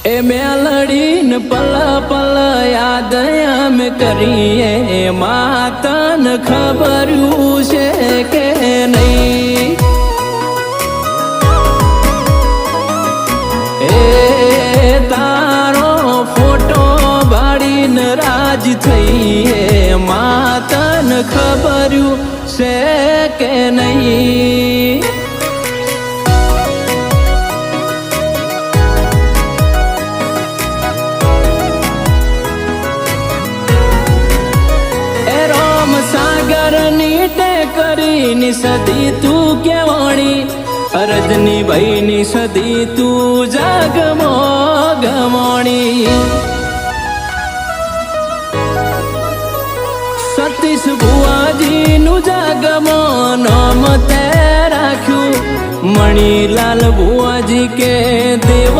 એ મેલડીને પલ પલ યાદ અમે કરીએ માતન ખબર્યું છે કે નહીં એ તારો ફોટો બાળીને રાજ થઈએ માતન ખબર્યું છે કે નહીં સાગરની ટેકરીની સદી તું કેવાણી રજની ભાઈની સદી તું જાગમો ગમણી સતીશ ભુવાજીનું જાગમો નામ તે રાખ્યું મણીલાલ ભુવાજી કે દેવ